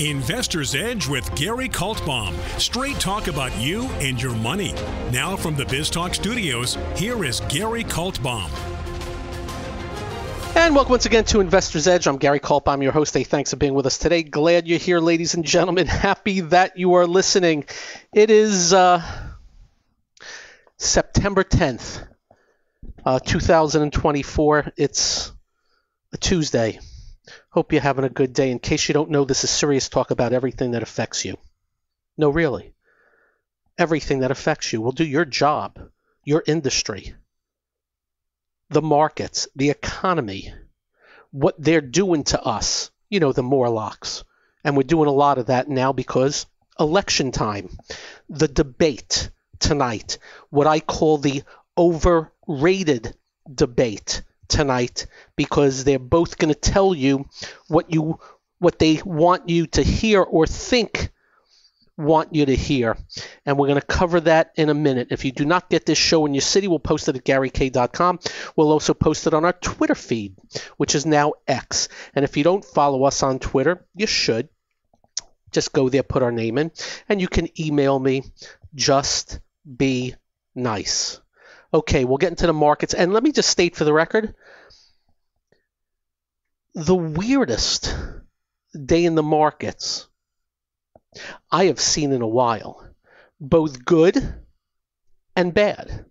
Investor's Edge with Gary Kaltbaum. Straight talk about you and your money. Now from the BizTalk studios, here is Gary Kaltbaum. And welcome once again to Investor's Edge. I'm Gary Kaltbaum, your host. Hey, thanks for being with us today. Glad you're here, ladies and gentlemen. Happy that you are listening. It is September 10th, 2024. It's a Tuesday. Hope you're having a good day. In case you don't know, this is serious talk about everything that affects you. No, really. Everything that affects you. We'll do your job, your industry, the markets, the economy, what they're doing to us. You know, the Morlocks. And we're doing a lot of that now because election time. The debate tonight, what I call the overrated debate tonight, because they're both going to tell you what they want you to hear or think want you to hear. And we're going to cover that in a minute. If you do not get this show in your city, we'll post it at GaryK.com. We'll also post it on our Twitter feed, which is now X. And if you don't follow us on Twitter, you should. Just go there, put our name in, and you can email me. Just be nice. Okay, we'll get into the markets. And let me just state for the record, the weirdest day in the markets I have seen in a while, both good and bad.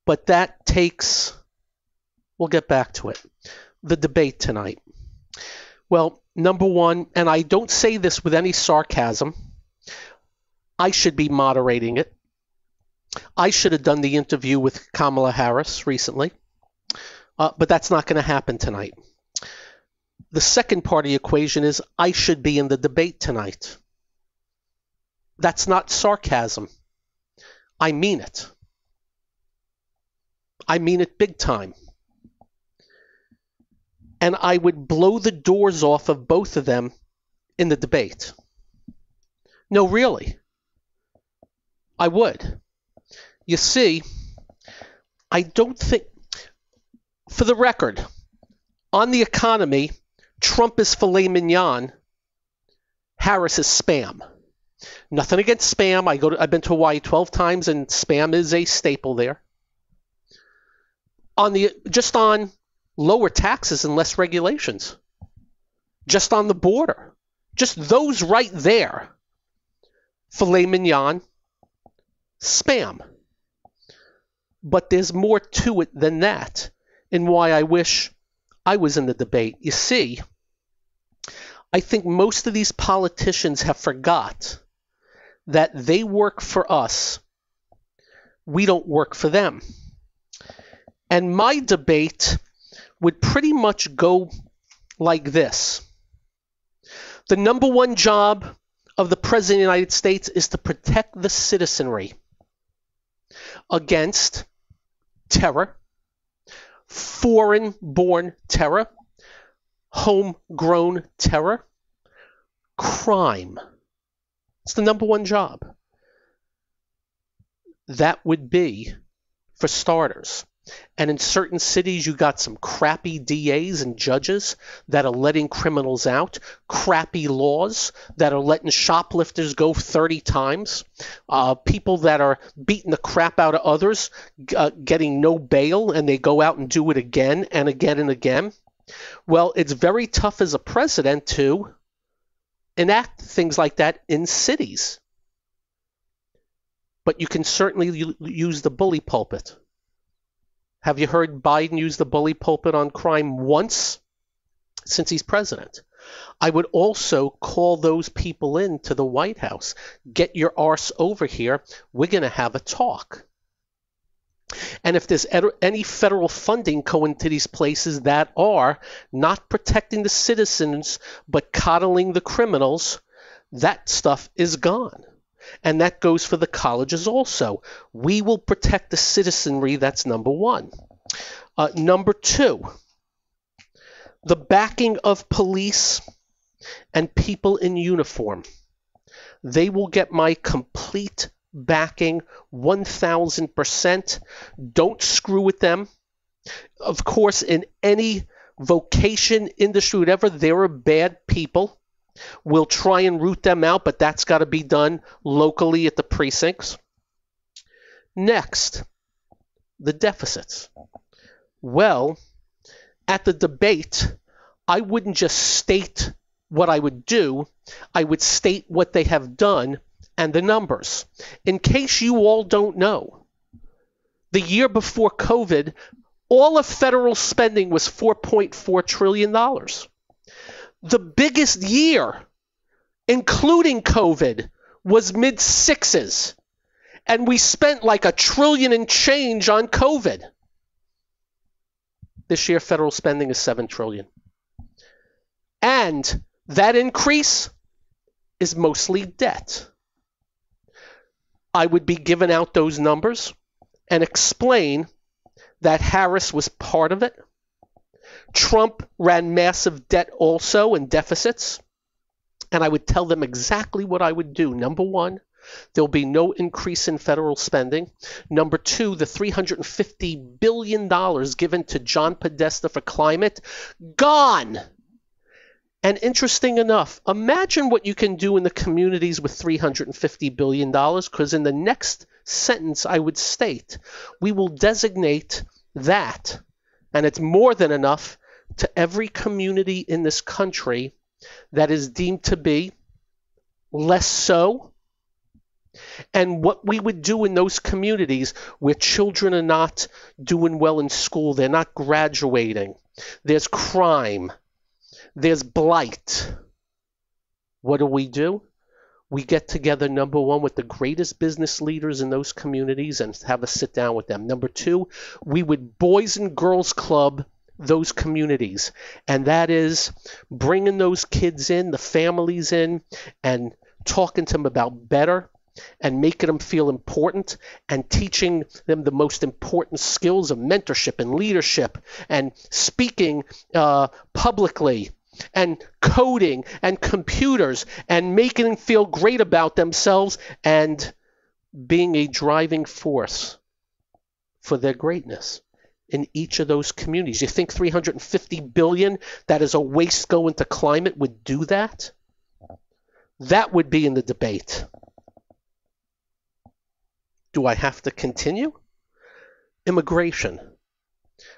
But that takes, we'll get back to it, the debate tonight. Well, number one, and I don't say this with any sarcasm, I should be moderating it. I should have done the interview with Kamala Harris recently, but that's not going to happen tonight. The second part of the equation is I should be in the debate tonight. That's not sarcasm. I mean it. I mean it big time. And I would blow the doors off of both of them in the debate. No, really. I would. You see, I don't think, for the record, on the economy, Trump is filet mignon, Harris is spam. Nothing against spam. I've been to Hawaii 12 times, and spam is a staple there. Just on lower taxes and less regulations, just on the border, just those right there, filet mignon, spam. But there's more to it than that, and why I wish I was in the debate. You see, I think most of these politicians have forgot that they work for us. We don't work for them. And my debate would pretty much go like this. The number one job of the President of the United States is to protect the citizenry against terror, foreign-born terror, homegrown terror, crime. It's the number one job. That would be, for starters. And in certain cities, you got some crappy DAs and judges that are letting criminals out, crappy laws that are letting shoplifters go 30 times, people that are beating the crap out of others, getting no bail, and they go out and do it again and again and again. Well, it's very tough as a president to enact things like that in cities. But you can certainly use the bully pulpit. Have you heard Biden use the bully pulpit on crime once since he's president? I would also call those people in to the White House. Get your arse over here. We're going to have a talk. And if there's any federal funding going to these places that are not protecting the citizens but coddling the criminals, that stuff is gone. And that goes for the colleges also. We will protect the citizenry. That's number one. Number two, the backing of police and people in uniform. They will get my complete backing, 1,000%. Don't screw with them. Of course, in any vocation, industry, whatever, there are bad people. We'll try and root them out, but that's got to be done locally at the precincts. Next, the deficits. Well, at the debate, I wouldn't just state what I would do. I would state what they have done and the numbers. In case you all don't know, the year before COVID, all of federal spending was $4.4 trillion. The biggest year, including COVID, was mid-sixes. And we spent like $1 trillion and change on COVID. This year, federal spending is $7 trillion. And that increase is mostly debt. I would be giving out those numbers and explain that Harris was part of it. Trump ran massive debt also and deficits. And I would tell them exactly what I would do. Number one, there'll be no increase in federal spending. Number two, the $350 billion given to John Podesta for climate, gone. And interesting enough, imagine what you can do in the communities with $350 billion, because in the next sentence I would state, we will designate that, and it's more than enough, to every community in this country that is deemed to be less so. And what we would do in those communities where children are not doing well in school, they're not graduating, there's crime, there's blight. What do? We get together, number one, with the greatest business leaders in those communities and have a sit down with them. Number two, we would Boys and Girls Club those communities. And that is bringing those kids in, the families in, and talking to them about better and making them feel important and teaching them the most important skills of mentorship and leadership and speaking publicly and coding and computers and making them feel great about themselves and being a driving force for their greatness in each of those communities. You think $350 billion that is a waste going to climate would do that? That would be in the debate. Do I have to continue? Immigration.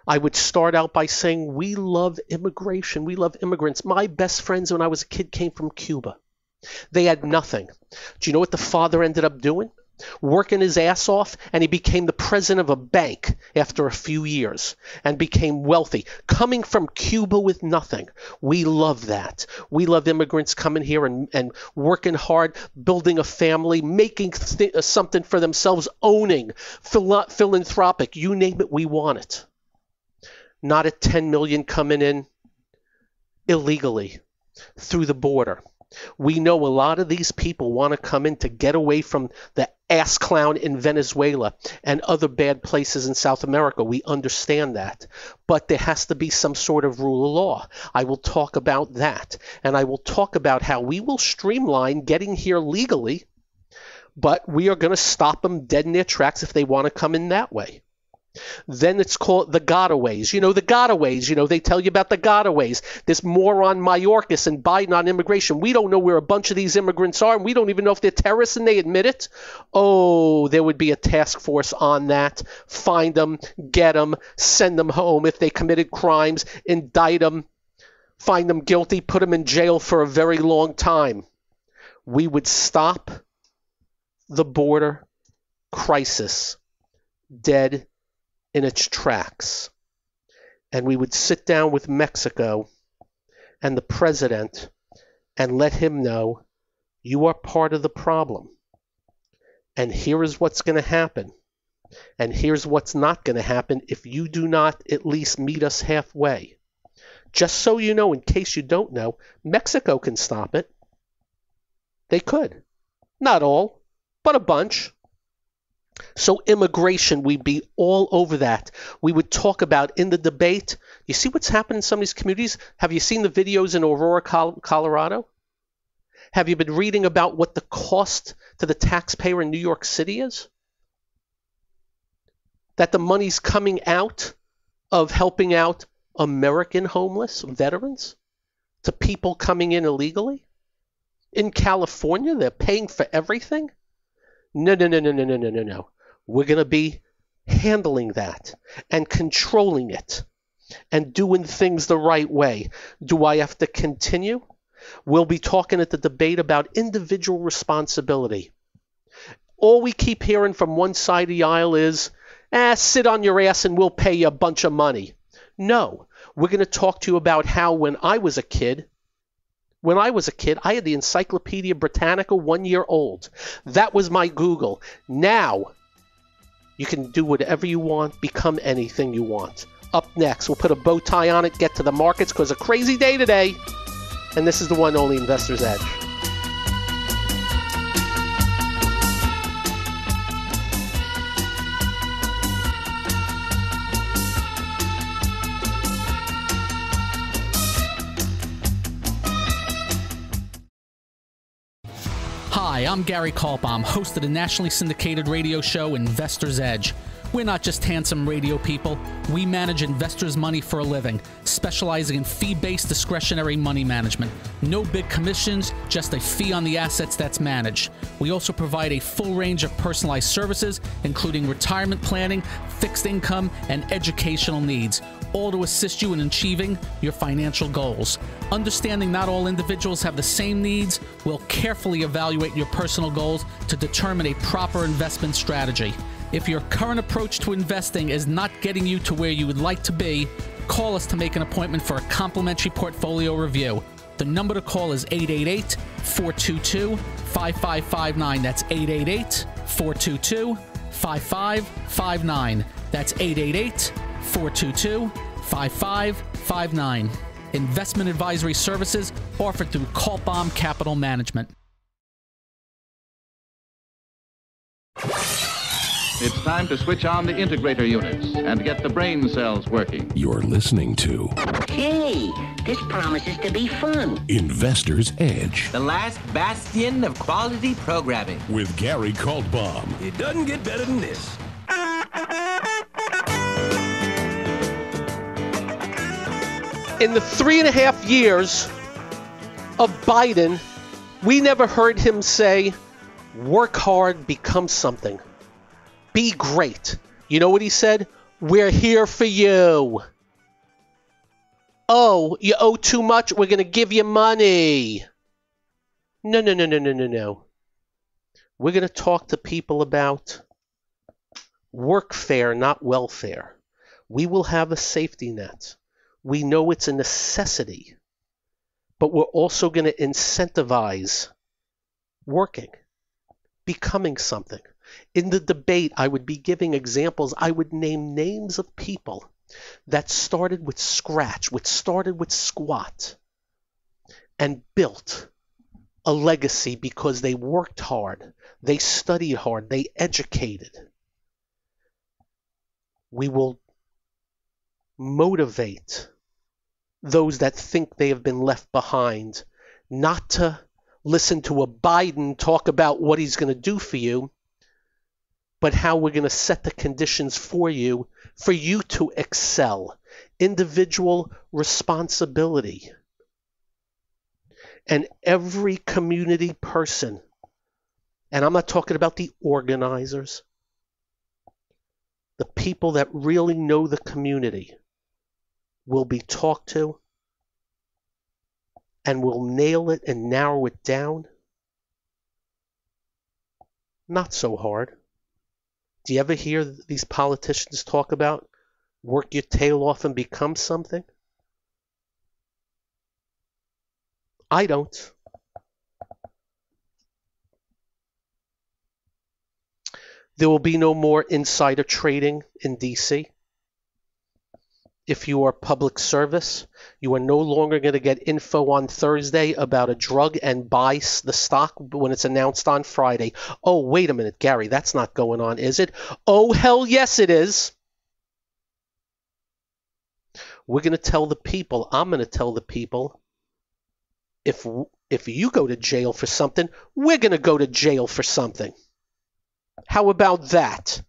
I would start out by saying we love immigration. We love immigrants. My best friends when I was a kid came from Cuba. They had nothing. Do you know what the father ended up doing? Working his ass off, and he became the president of a bank after a few years and became wealthy, coming from Cuba with nothing. We love that. We love immigrants coming here and working hard, building a family, making something for themselves, owning, philanthropic, you name it, we want it. Not at 10 million coming in illegally through the border. We know a lot of these people want to come in to get away from the ass clown in Venezuela and other bad places in South America. We understand that. But there has to be some sort of rule of law. I will talk about that. And I will talk about how we will streamline getting here legally, but we are going to stop them dead in their tracks if they want to come in that way. Then it's called the gotaways. You know, the gotaways, they tell you about the gotaways. This moron Mayorkas and Biden on immigration. We don't know where a bunch of these immigrants are, and we don't even know if they're terrorists, and they admit it. Oh, there would be a task force on that. Find them, get them, send them home if they committed crimes, indict them, find them guilty, put them in jail for a very long time. We would stop the border crisis dead in its tracks. And we would sit down with Mexico and the president and let him know, you are part of the problem. And here is what's going to happen. And here's what's not going to happen if you do not at least meet us halfway. Just so you know, in case you don't know, Mexico can stop it. They could. Not all, but a bunch. So immigration, we'd be all over that. We would talk about in the debate. You see what's happened in some of these communities? Have you seen the videos in Aurora, Colorado? Have you been reading about what the cost to the taxpayer in New York City is? That the money's coming out of helping out American homeless veterans to people coming in illegally? In California, they're paying for everything? No, no, no, no, no, no, no, no, no. We're going to be handling that and controlling it and doing things the right way. Do I have to continue? We'll be talking at the debate about individual responsibility. All we keep hearing from one side of the aisle is, sit on your ass and we'll pay you a bunch of money. No, we're going to talk to you about how when I was a kid, I had the Encyclopedia Britannica 1 year old. That was my Google. Now, you can do whatever you want, become anything you want. Up next, we'll put a bow tie on it, get to the markets, because a crazy day today. And this is the one only Investor's Edge. Hi, I'm Gary Kaltbaum, host of the nationally syndicated radio show Investor's Edge. We're not just handsome radio people. We manage investors' money for a living, specializing in fee-based discretionary money management. No big commissions, just a fee on the assets that's managed. We also provide a full range of personalized services, including retirement planning, fixed income, and educational needs, all to assist you in achieving your financial goals. Understanding not all individuals have the same needs, we'll carefully evaluate your personal goals to determine a proper investment strategy. If your current approach to investing is not getting you to where you would like to be, call us to make an appointment for a complimentary portfolio review. The number to call is 888-422-5559. That's 888-422-5559. That's 888-422-5559. Investment advisory services offered through Kaltbaum Capital Management. It's time to switch on the integrator units and get the brain cells working. You're listening to... Hey, this promises to be fun. Investor's Edge. The last bastion of quality programming. With Gary Kaltbaum. It doesn't get better than this. In the 3.5 years of Biden, we never heard him say, work hard, become something. Be great. You know what he said? We're here for you. Oh, you owe too much? We're going to give you money. No, no, no, no, no, no, no. We're going to talk to people about workfare, not welfare. We will have a safety net. We know it's a necessity, but we're also going to incentivize working, becoming something. In the debate, I would be giving examples. I would name names of people that started with scratch, which started with squat, and built a legacy because they worked hard, they studied hard, they educated. We will motivate those that think they have been left behind, not to listen to a Biden talk about what he's going to do for you, but how we're going to set the conditions for you to excel. Individual responsibility. And every community person, and I'm not talking about the organizers, the people that really know the community, will be talked to and will nail it and narrow it down. Not so hard. Do you ever hear these politicians talk about work your tail off and become something? I don't. There will be no more insider trading in D.C. If you are public service, you are no longer going to get info on Thursday about a drug and buy the stock when it's announced on Friday. Oh, wait a minute, Gary, that's not going on, is it? Oh, hell yes, it is. We're going to tell the people, I'm going to tell the people, if you go to jail for something, we're going to go to jail for something. How about that?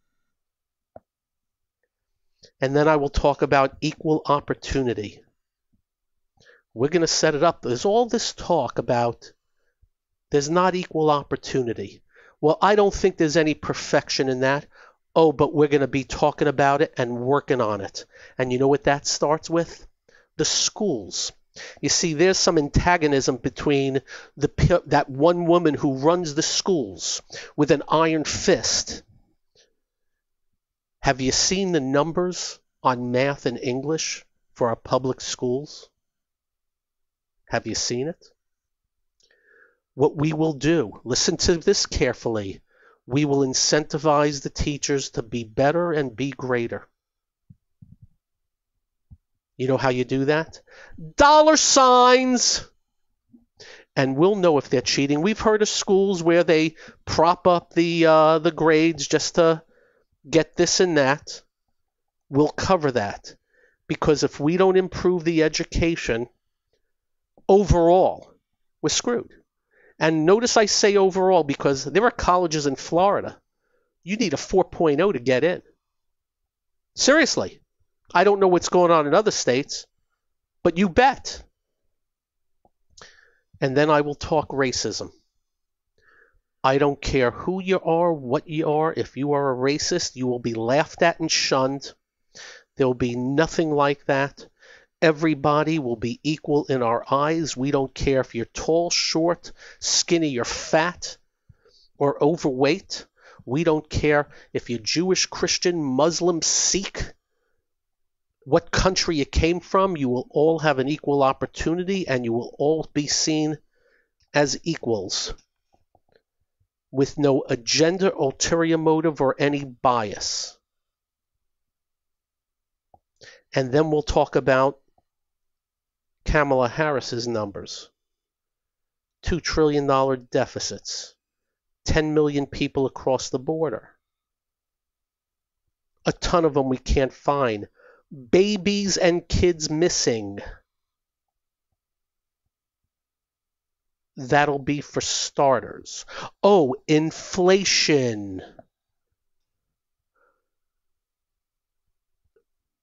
And then I will talk about equal opportunity. We're going to set it up. There's all this talk about There's not equal opportunity. Well, I don't think there's any perfection in that. Oh, but we're going to be talking about it and working on it. And you know what that starts with? The schools. You see, there's some antagonism between that one woman who runs the schools with an iron fist. Have you seen the numbers on math and English for our public schools? Have you seen it? What we will do, listen to this carefully, we will incentivize the teachers to be better and be greater. You know how you do that? Dollar signs! And we'll know if they're cheating. We've heard of schools where they prop up the grades just to get this and that. We'll cover that. Because if we don't improve the education, overall, we're screwed. And notice I say overall because there are colleges in Florida. You need a 4.0 to get in. Seriously. I don't know what's going on in other states, but you bet. And then I will talk racism. I don't care who you are, what you are. If you are a racist, you will be laughed at and shunned. There will be nothing like that. Everybody will be equal in our eyes. We don't care if you're tall, short, skinny, or fat, or overweight. We don't care if you're Jewish, Christian, Muslim, Sikh, what country you came from. You will all have an equal opportunity, and you will all be seen as equals with no agenda, ulterior motive, or any bias. And then we'll talk about Kamala Harris's numbers. $2 trillion deficits. 10 million people across the border. A ton of them we can't find. Babies and kids missing. That'll be for starters. Oh, inflation.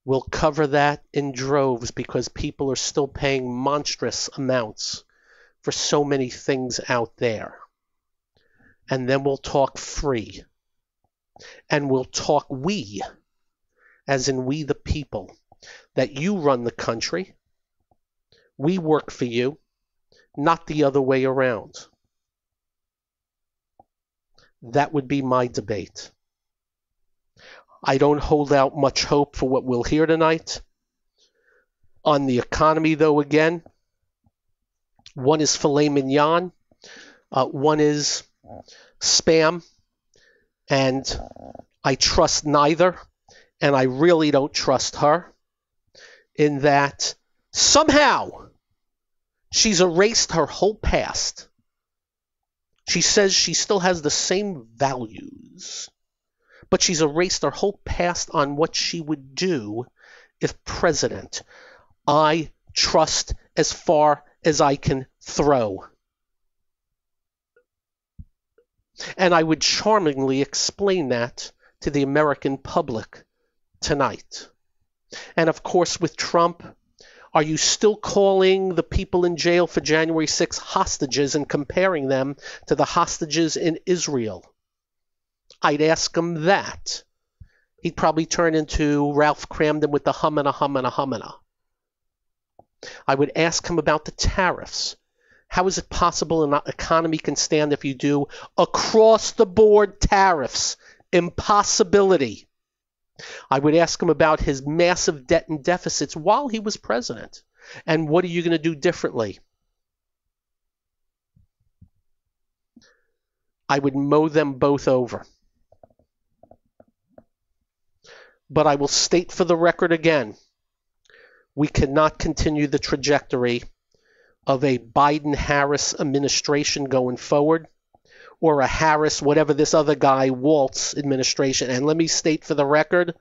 We'll cover that in droves because people are still paying monstrous amounts for so many things out there. And then we'll talk free. And we'll talk we, as in we the people, that you run the country. We work for you, not the other way around. That would be my debate. I don't hold out much hope for what we'll hear tonight. On the economy, though, again, one is filet mignon, one is spam, and I trust neither, and I really don't trust her, in that somehow she's erased her whole past. She says she still has the same values, but she's erased her whole past on what she would do if president. I trust as far as I can throw. And I would charmingly explain that to the American public tonight. And of course, with Trump, are you still calling the people in jail for January 6 hostages and comparing them to the hostages in Israel? I'd ask him that. He'd probably turn into Ralph Cramden with the humana, humana, humana. I would ask him about the tariffs. How is it possible an economy can stand if you do across-the-board tariffs? Impossibility. I would ask him about his massive debt and deficits while he was president. And what are you going to do differently? I would mow them both over. But I will state for the record again, we cannot continue the trajectory of a Biden-Harris administration going forward, or a Harris, whatever this other guy, Waltz administration. And let me state for the record,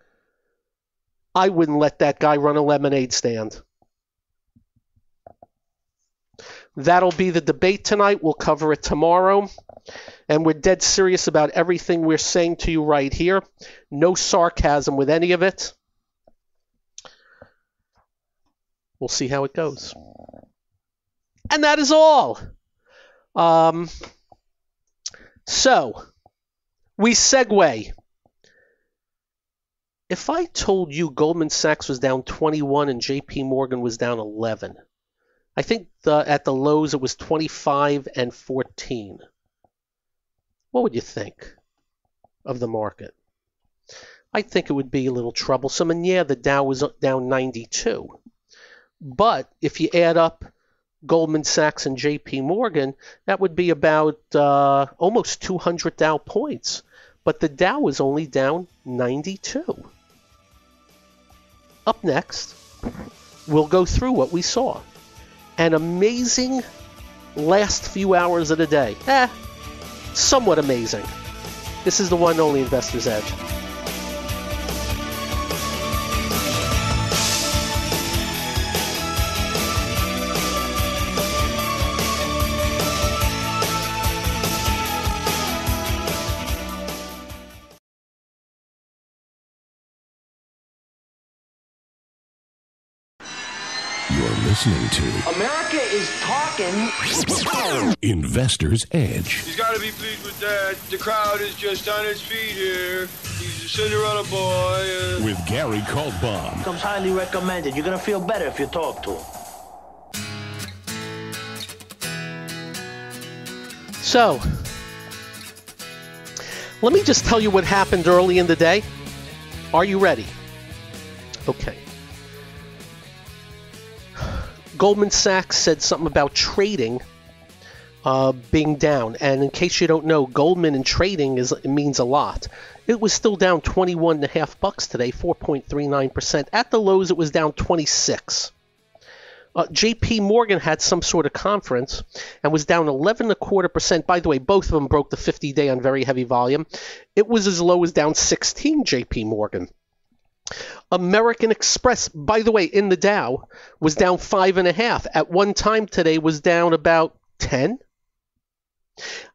I wouldn't let that guy run a lemonade stand. That'll be the debate tonight. We'll cover it tomorrow. And we're dead serious about everything we're saying to you right here. No sarcasm with any of it. We'll see how it goes. And that is all. So, we segue. If I told you Goldman Sachs was down 21 and JP Morgan was down 11, I think at the lows it was 25 and 14. What would you think of the market? I think it would be a little troublesome. And yeah, the Dow was down 92. But if you add up Goldman Sachs and JP Morgan, that would be about almost 200 Dow points. But the Dow was only down 92. Up next, we'll go through what we saw. An amazing last few hours of the day. Somewhat amazing. This is the one and only Investor's Edge. Listening to America is talking. Investor's Edge. He's got to be pleased with that. The crowd is just on its feet here. He's a Cinderella boy. With Gary Kaltbaum. Comes highly recommended. You're going to feel better if you talk to him. So, let me just tell you what happened early in the day. Are you ready? Okay. Goldman Sachs said something about trading being down. And in case you don't know, Goldman and trading means a lot. It was still down $21.50 today, 4.39%. At the lows, it was down 26. JP Morgan had some sort of conference and was down 11.25%. By the way, both of them broke the 50-day on very heavy volume. It was as low as down 16, JP Morgan. American Express, by the way, in the Dow, was down 5.5. At one time today was down about 10.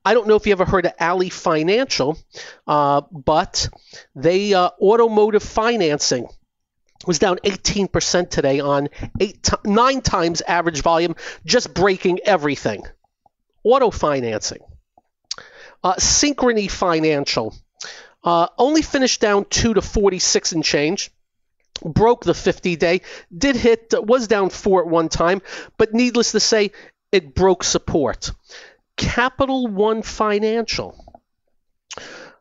I don't know if you ever heard of Ally Financial, but they automotive financing was down 18% today on 9 times average volume, just breaking everything. Auto financing. Synchrony Financial only finished down 2 to 46 and change. Broke the 50-day, was down 4 at one time, but needless to say, it broke support. Capital One Financial.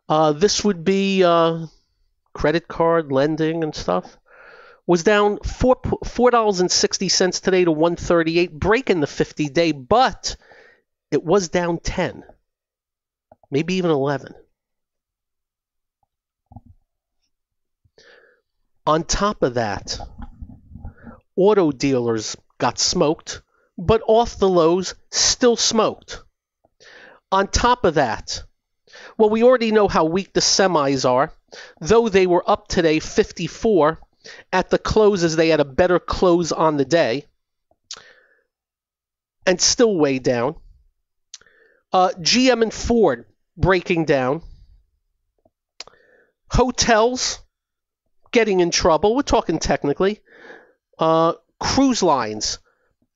This would be credit card lending and stuff. Was down $4.60 today to $138, breaking the 50-day, but it was down 10, maybe even 11. On top of that, auto dealers got smoked, but off the lows, still smoked. On top of that, well, we already know how weak the semis are, though they were up today 54 at the closes. They had a better close on the day and still way down. GM and Ford breaking down. Hotels getting in trouble. We're talking technically. Cruise lines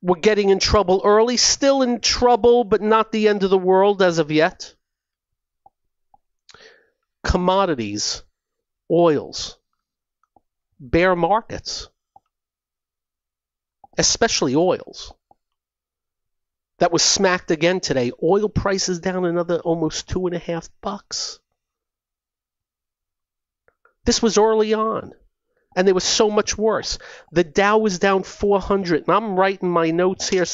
were getting in trouble early. Still in trouble, but not the end of the world as of yet. Commodities, oils, bear markets, especially oils. That was smacked again today. Oil prices down another almost $2.50. This was early on, and there was so much worse. The Dow was down 400, and I'm writing my notes here.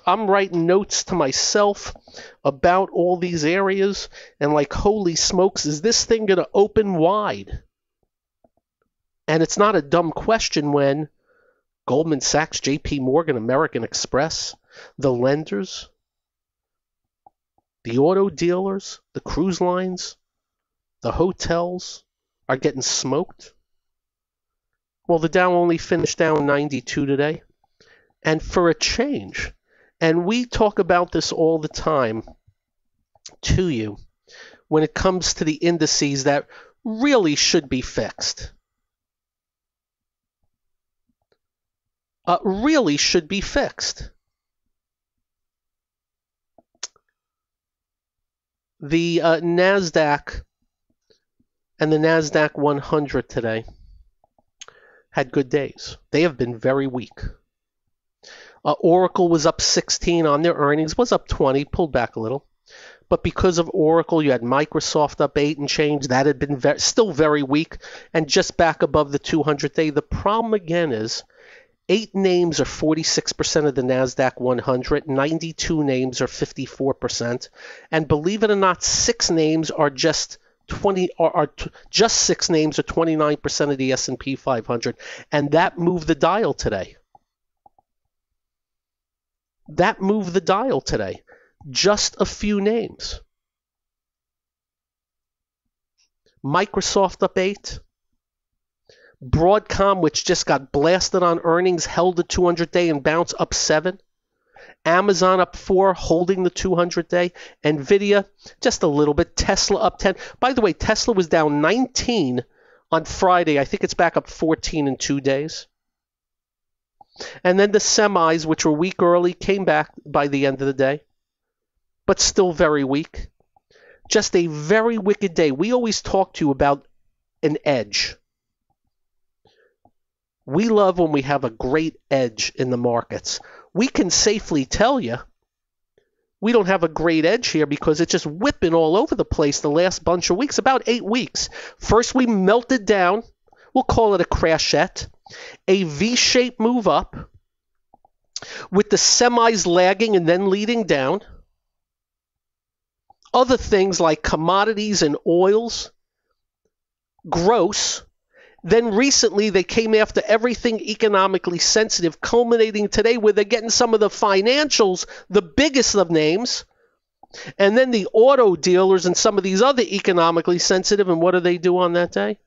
I'm writing notes to myself about all these areas, and like, holy smokes, is this thing going to open wide? And it's not a dumb question when Goldman Sachs, JP Morgan, American Express, the lenders, the auto dealers, the cruise lines, the hotels are getting smoked. Well, the Dow only finished down 92 today. And for a change, and we talk about this all the time to you when it comes to the indices that really should be fixed. Really should be fixed. The NASDAQ and the NASDAQ 100 today had good days. They have been very weak. Oracle was up 16 on their earnings, was up 20, pulled back a little. But because of Oracle, you had Microsoft up 8 and change. That had been still very weak and just back above the 200-day. The problem again is 8 names are 46% of the NASDAQ 100, 92 names are 54, and believe it or not, 6 names are just 6 names are 29% of the S&P 500, and that moved the dial today. That moved the dial today. Just a few names. Microsoft up 8. Broadcom, which just got blasted on earnings, held the 200-day and bounced up 7. Amazon up 4, holding the 200-day. Nvidia, just a little bit. Tesla up 10. By the way, Tesla was down 19 on Friday. I think it's back up 14 in 2 days. And then the semis, which were weak early, came back by the end of the day, but still very weak. Just a very wicked day. We always talk to you about an edge. We love when we have a great edge in the markets. We can safely tell you we don't have a great edge here because it's just whipping all over the place the last bunch of weeks, about 8 weeks. First we melted down. We'll call it a crashette. A V-shaped move up with the semis lagging and then leading down. Other things like commodities and oils, gross. Then recently they came after everything economically sensitive, culminating today where they're getting some of the financials, the biggest of names, and then the auto dealers and some of these other economically sensitive. And what do they do on that day?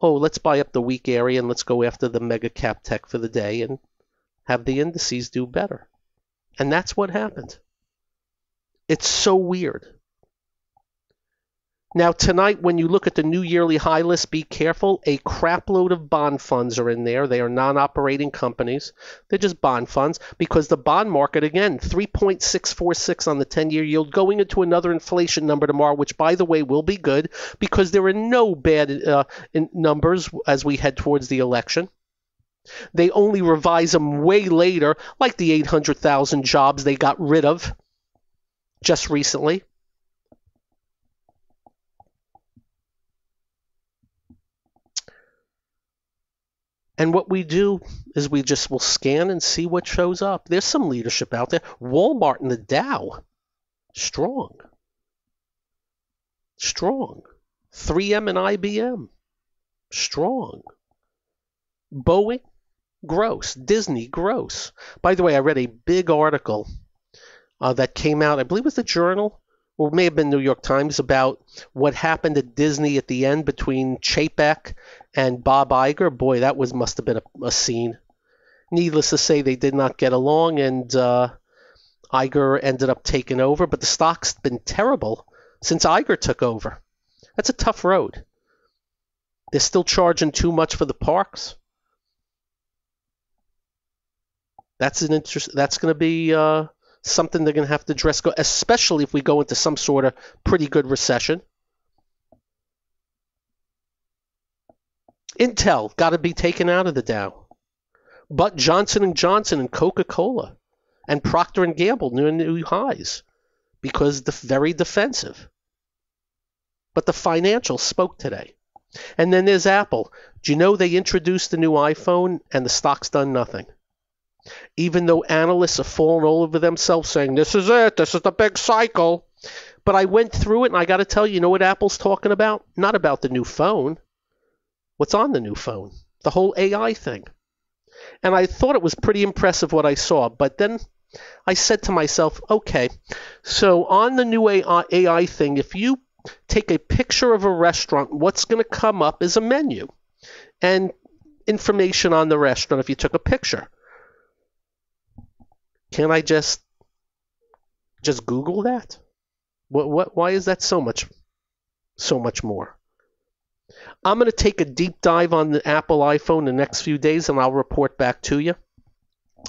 Oh, let's buy up the weak area and let's go after the mega cap tech for the day and have the indices do better. And that's what happened. It's so weird. Now tonight, when you look at the new yearly high list, be careful. A crap load of bond funds are in there. They are non-operating companies. They're just bond funds because the bond market, again, 3.646 on the 10-year yield, going into another inflation number tomorrow, which, by the way, will be good because there are no bad numbers as we head towards the election. They only revise them way later, like the 800,000 jobs they got rid of just recently. And what we do is we just will scan and see what shows up. There's some leadership out there. Walmart and the Dow, strong. Strong. 3M and IBM, strong. Boeing, gross. Disney, gross. By the way, I read a big article that came out, I believe it was the Journal, or it may have been New York Times, about what happened at Disney at the end between Chapek and Bob Iger. Boy, that must have been a scene. Needless to say, they did not get along, and Iger ended up taking over. But the stock's been terrible since Iger took over. That's a tough road. They're still charging too much for the parks. That's going to be something they're going to have to address, especially if we go into some sort of pretty good recession. Intel got to be taken out of the Dow. But Johnson & Johnson and Coca-Cola and Procter & Gamble new highs because they're very defensive. But the financials spoke today. And then there's Apple. Do you know they introduced the new iPhone and the stock's done nothing? Even though analysts are falling all over themselves saying, this is it, this is the big cycle. But I went through it and I got to tell you, you know what Apple's talking about? Not about the new phone. What's on the new phone? The whole AI thing. And I thought it was pretty impressive what I saw. But then I said to myself, okay, so on the new AI thing, if you take a picture of a restaurant, what's going to come up is a menu and information on the restaurant if you took a picture. Can I just Google that? Why is that so much more? I'm going to take a deep dive on the Apple iPhone the next few days, and I'll report back to you.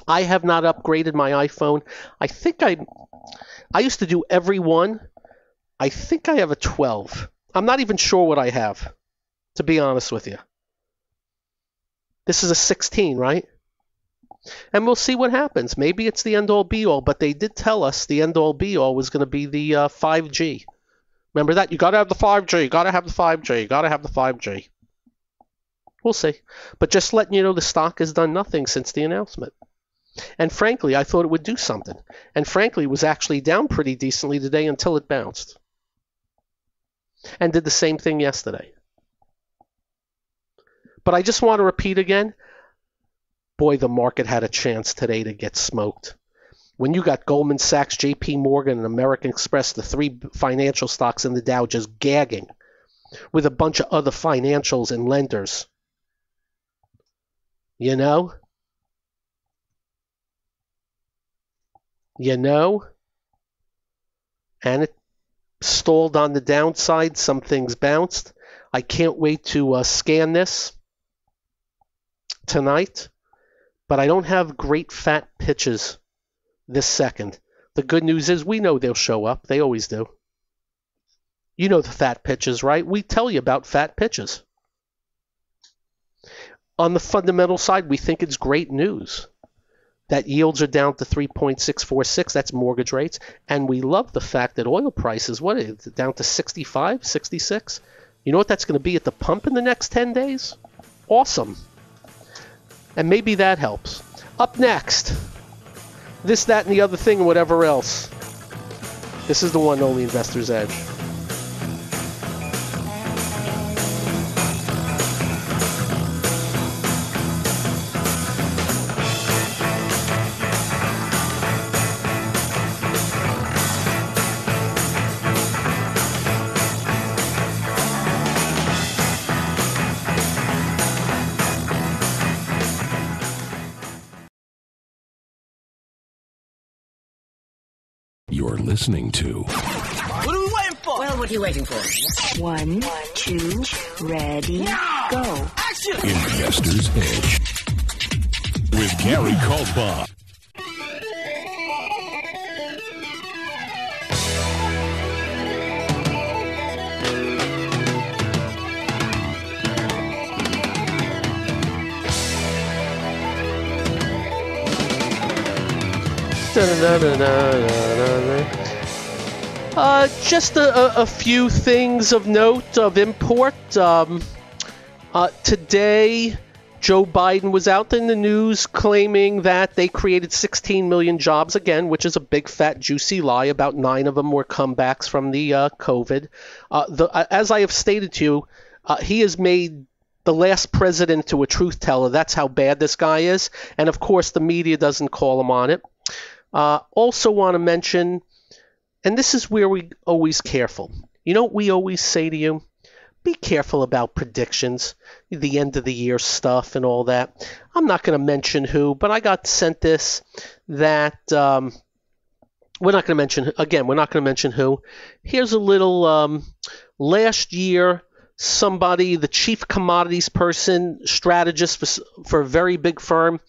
I have not upgraded my iPhone. I think I used to do every one. I think I have a 12. I'm not even sure what I have, to be honest with you. This is a 16, right? And we'll see what happens. Maybe it's the end-all be-all, but they did tell us the end-all be-all was going to be the 5G. Remember that? You got to have the 5G. You got to have the 5G. You got to have the 5G. We'll see. But just letting you know, the stock has done nothing since the announcement. And frankly, I thought it would do something. And frankly, it was actually down pretty decently today until it bounced. And did the same thing yesterday. But I just want to repeat again, boy, the market had a chance today to get smoked. When you got Goldman Sachs, JP Morgan, and American Express, the three financial stocks in the Dow just gagging, with a bunch of other financials and lenders. You know? And it stalled on the downside. Some things bounced. I can't wait to scan this tonight, but I don't have great fat pitches this second. The good news is we know they'll show up. They always do. You know the fat pitches, right? We tell you about fat pitches. On the fundamental side, we think it's great news that yields are down to 3.646. That's mortgage rates. And we love the fact that oil prices, what is it, down to 65, 66? You know what that's going to be at the pump in the next 10 days? Awesome. And maybe that helps. Up next, this, that, and the other thing, and whatever else. This is the one and only Investor's Edge. You're listening to... What are we waiting for? Well, what are you waiting for? 1, 2, ready, go. Action! Investor's Edge with Gary Kaltbaum. Just a few things of note, of import. Today, Joe Biden was out in the news claiming that they created 16 million jobs again, which is a big, fat, juicy lie. About 9 of them were comebacks from the COVID. As I have stated to you, he has made the last president to a truth teller. That's how bad this guy is. And, of course, the media doesn't call him on it. Also want to mention, and this is where we always careful. You know what we always say to you? Be careful about predictions, the end of the year stuff and all that. I'm not going to mention who, but I got sent this that we're not going to mention who. Here's a little last year, somebody, the chief commodities person, strategist for a very big firm,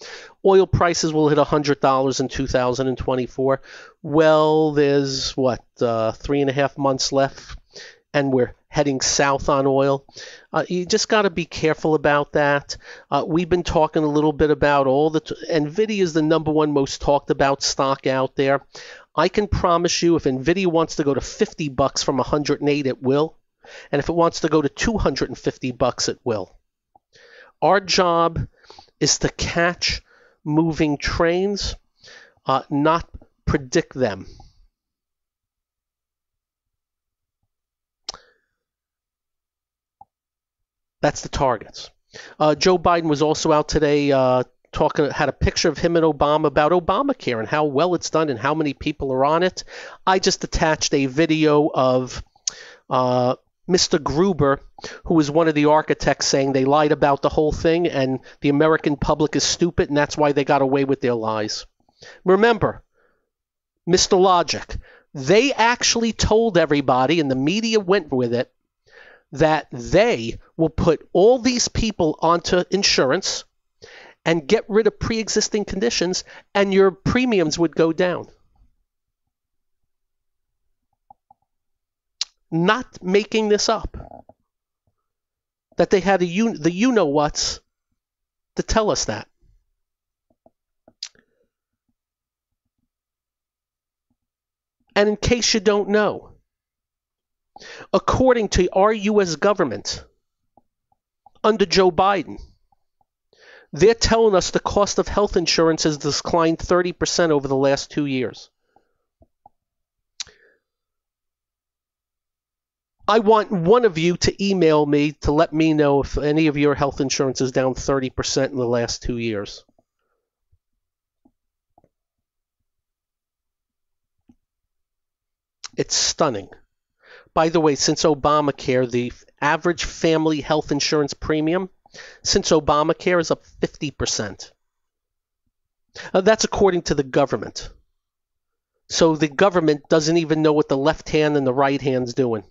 oil prices will hit $100 in 2024. Well, there's 3.5 months left, and we're heading south on oil. You just got to be careful about that. We've been talking a little bit about NVIDIA is the number one most talked about stock out there. I can promise you, if NVIDIA wants to go to $50 from 108, it will. And if it wants to go to $250, it will. Our job is to catch moving trains, not predict them. That's the targets. Joe Biden was also out today had a picture of him and Obama about Obamacare and how well it's done and how many people are on it. I just attached a video of Mr. Gruber, who was one of the architects, saying they lied about the whole thing and the American public is stupid and that's why they got away with their lies. Remember, Mr. Logic, they actually told everybody, and the media went with it, that they will put all these people onto insurance and get rid of pre-existing conditions and your premiums would go down. not making this up. That they had the you-know-whats to tell us that. And in case you don't know, according to our U.S. government, under Joe Biden, they're telling us the cost of health insurance has declined 30% over the last 2 years. I want one of you to email me to let me know if any of your health insurance is down 30% in the last 2 years. It's stunning. By the way, since Obamacare, the average family health insurance premium since Obamacare is up 50%. That's according to the government. So the government doesn't even know what the left hand and the right hand's doing.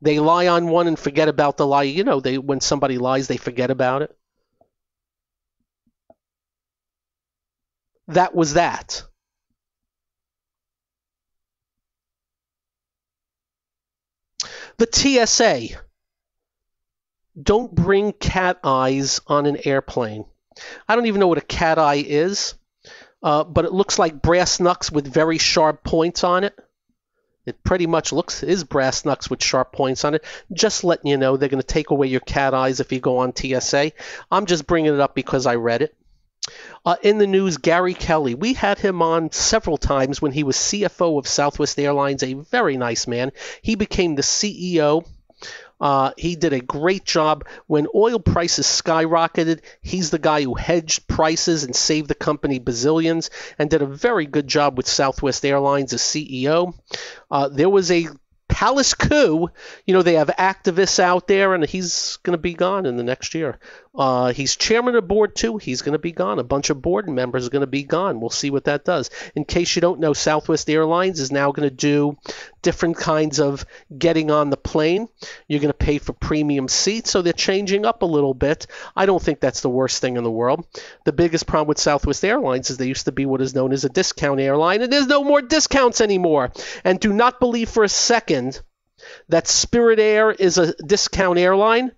They lie on one and forget about the lie. You know, when somebody lies, they forget about it. That was that. The TSA. Don't bring cat eyes on an airplane. I don't even know what a cat eye is, but it looks like brass knucks with very sharp points on it. It pretty much is brass knucks with sharp points on it. Just letting you know, they're going to take away your cat eyes if you go on TSA. I'm just bringing it up because I read it. In the news, Gary Kelly. We had him on several times when he was CFO of Southwest Airlines, a very nice man. He became the CEO. He did a great job. When oil prices skyrocketed, he's the guy who hedged prices and saved the company bazillions and did a very good job with Southwest Airlines as CEO. There was a palace coup. You know, they have activists out there, and he's going to be gone in the next year. He's chairman of the board, too. He's going to be gone. A bunch of board members are going to be gone. We'll see what that does. In case you don't know, Southwest Airlines is now going to do different kinds of getting on the plane. You're going to pay for premium seats, so they're changing up a little bit. I don't think that's the worst thing in the world. The biggest problem with Southwest Airlines is they used to be what is known as a discount airline, and there's no more discounts anymore. And do not believe for a second that Spirit Air is a discount airline.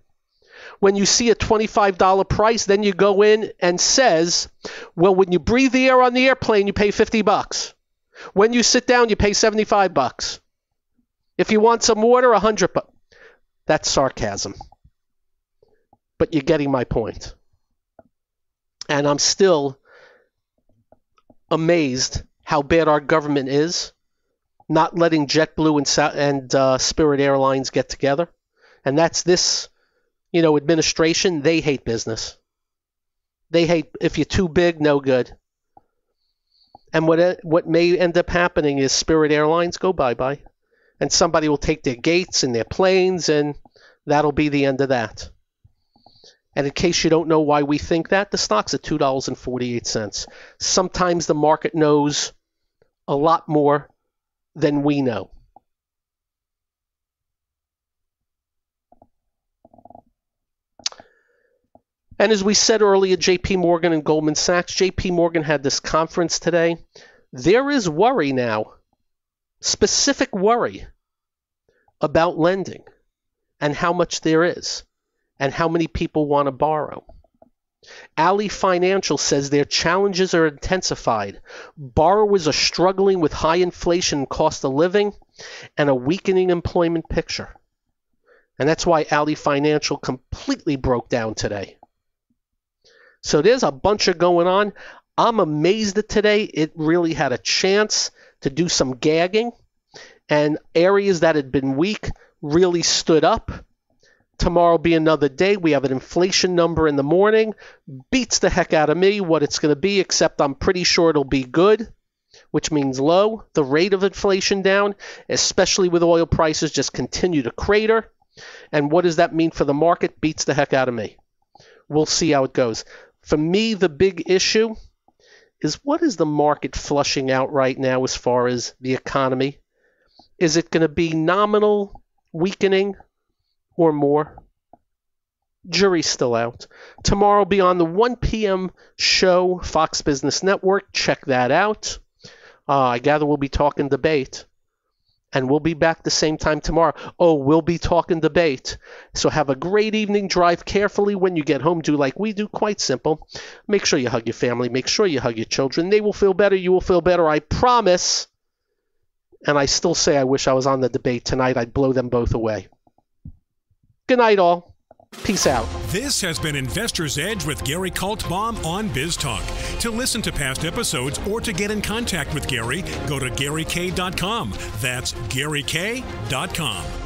When you see a $25 price, then you go in and says, well, when you breathe the air on the airplane, you pay $50. When you sit down, you pay $75. If you want some water, $100. That's sarcasm. But you're getting my point. And I'm still amazed how bad our government is, not letting JetBlue and Spirit Airlines get together. And that's this, administration. They hate business. They hate, if you're too big, no good. And what may end up happening is Spirit Airlines go bye-bye. And somebody will take their gates and their planes, and that'll be the end of that. And in case you don't know why we think that, the stock's at $2.48. Sometimes the market knows a lot more than we know. And as we said earlier, JP Morgan and Goldman Sachs, JP Morgan had this conference today. There is worry now, specific worry about lending and how much there is and how many people want to borrow. Ally Financial says their challenges are intensified. Borrowers are struggling with high inflation and cost of living and a weakening employment picture. And that's why Ally Financial completely broke down today. So there's a bunch of going on. I'm amazed that today it really had a chance to do some gagging, and areas that had been weak really stood up. Tomorrow will be another day. We have an inflation number in the morning. Beats the heck out of me what it's going to be, except I'm pretty sure it'll be good, which means low. The rate of inflation down, especially with oil prices, just continue to crater. And what does that mean for the market? Beats the heck out of me. We'll see how it goes. For me, the big issue is, what is the market flushing out right now as far as the economy? Is it going to be nominal weakening or more? Jury's still out. Tomorrow will be on the 1 p.m. show, Fox Business Network. Check that out. I gather we'll be talking debate. And we'll be back the same time tomorrow. Oh, we'll be talking debate. So have a great evening. Drive carefully when you get home. Do like we do. Quite simple. Make sure you hug your family. Make sure you hug your children. They will feel better. You will feel better. I promise. And I still say I wish I was on the debate tonight. I'd blow them both away. Good night, all. Peace out. This has been Investor's Edge with Gary Kaltbaum on BizTalk. To listen to past episodes or to get in contact with Gary, go to GaryK.com. That's GaryK.com.